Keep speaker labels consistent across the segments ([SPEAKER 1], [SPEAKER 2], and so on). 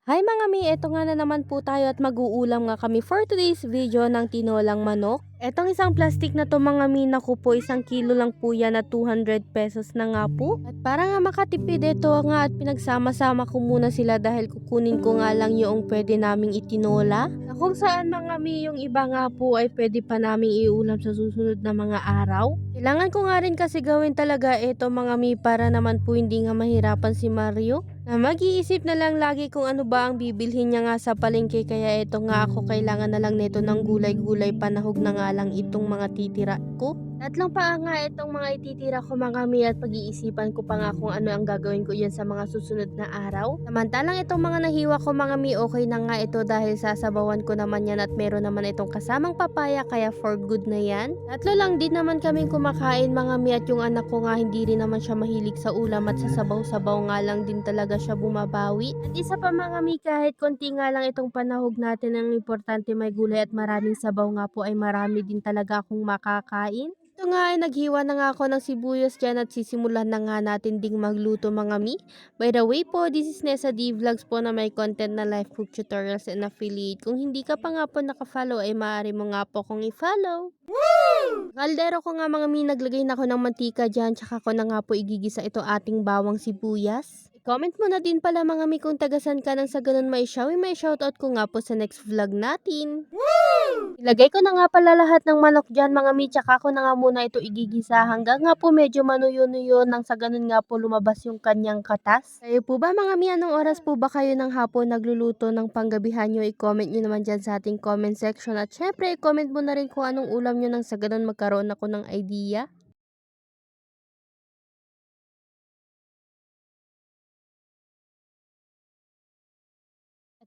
[SPEAKER 1] Hi mga mi, eto nga na naman po tayo at mag-uulam nga kami for today's video ng tinolang manok. Etong isang plastic na to mga mi, naku po, 1 kilo lang po yan na 200 pesos na nga po. At para nga makatipid, ito nga at pinagsama-sama ko muna sila dahil kukunin ko nga lang yung pwede naming itinola. Na kung saan mga mi, yung iba nga po ay pwede pa naming iulam sa susunod na mga araw. Kailangan ko nga rin kasi gawin talaga ito mga mi para naman po hindi nga mahirapan si Mario na mag-iisip na lang lagi kung ano ba ang bibilhin niya nga sa palengke, kaya eto nga ako kailangan na lang nito ng gulay-gulay, panahog na nga lang itong mga titira ko. Tatlong pa nga itong mga ititira ko mga mi at pag-iisipan ko pa nga kung ano ang gagawin ko yan sa mga susunod na araw. Samantalang itong mga nahiwa ko mga mi, okay na nga ito dahil sasabawan ko naman yan at meron naman itong kasamang papaya, kaya for good na yan. Tatlo lang din naman kaming kumakain mga mi at yung anak ko nga hindi rin naman siya mahilig sa ulam at sa sabaw-sabaw nga lang din talaga siya bumabawi. At isa pa mga mi, kahit konti nga lang itong panahog natin, ang importante may gulay at maraming sabaw nga po ay marami din talaga akong makakain. Ito nga ay naghiwa na nga ako ng sibuyas dyan at sisimulan na nga natin ding magluto mga mi. By the way po, this is Nessa D Vlogs po na may content na life cook tutorials and affiliate. Kung hindi ka pa nga po nakafollow ay maaari mo nga po kong i-follow. Kaldero ko nga mga mi, naglagay na ako ng mantika dyan, tsaka ko na nga po igigisa ito ating bawang sibuyas. Comment mo na din pala mga mi kung tagasan ka, nang sa ganun may shoutout ko nga po sa next vlog natin. Ilagay ko na nga pala lahat ng manok dyan mga mi, tsaka ko na nga muna ito igigisa hanggang nga po medyo manuyo-nuyo, nang sa ganun nga po lumabas yung kanyang katas. Kayo po ba mga mi, anong oras po ba kayo ng hapon nagluluto ng panggabihan nyo? I-comment nyo naman dyan sa ating comment section at syempre i-comment mo na rin kung anong ulam nyo, nang sa ganun magkaroon ako ng idea.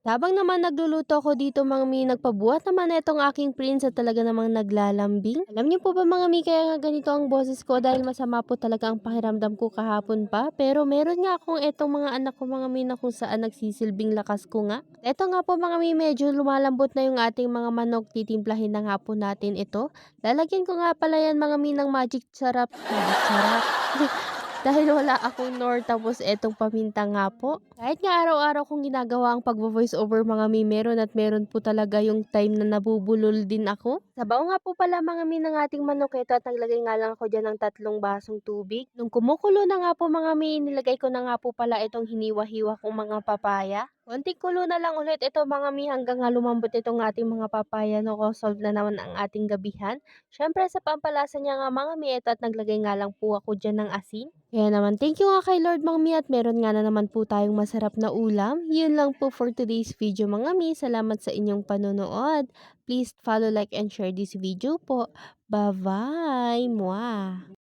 [SPEAKER 1] At habang naman nagluluto ako dito mga mi, nagpabuhat naman itong aking prince at talaga namang naglalambing. Alam niyo po ba mga mi, kaya nga ganito ang boses ko dahil masama po talaga ang pakiramdam ko kahapon pa. Pero meron nga akong etong mga anak ko mga mi na kung saan nagsisilbing lakas ko nga. Eto nga po mga mi, medyo lumalambot na yung ating mga manok. Titimplahin na nga po natin ito. Lalagyan ko nga pala yan mga mi ng magic sarap. Magic sarap. Dahil wala akong nor, tapos etong paminta nga po. Kahit nga araw-araw kong ginagawa ang pagvo-voice over mga mi, meron at meron po talaga yung time na nabubulol din ako. Sabaw nga po pala mga mi ng ating manok ito at naglagay nga lang ako dyan ng 3 basong tubig. Nung kumukulo na nga po mga mi, nilagay ko na nga po pala itong hiniwa-hiwa kong mga papaya. Konting kulo na lang ulit ito mga mi hanggang nga lumambot itong ating mga papaya, no, solve na naman ang ating gabihan. Syempre sa pampalasa niya nga mga mi, ito at naglagay nga lang po ako dyan ng asin. Kaya naman, thank you nga kay Lord mga mi at meron nga na naman po tayong masarap na ulam. Yun lang po for today's video mga mi. Salamat sa inyong panonood. Please follow, like, and share this video po. Bye-bye! Mwah!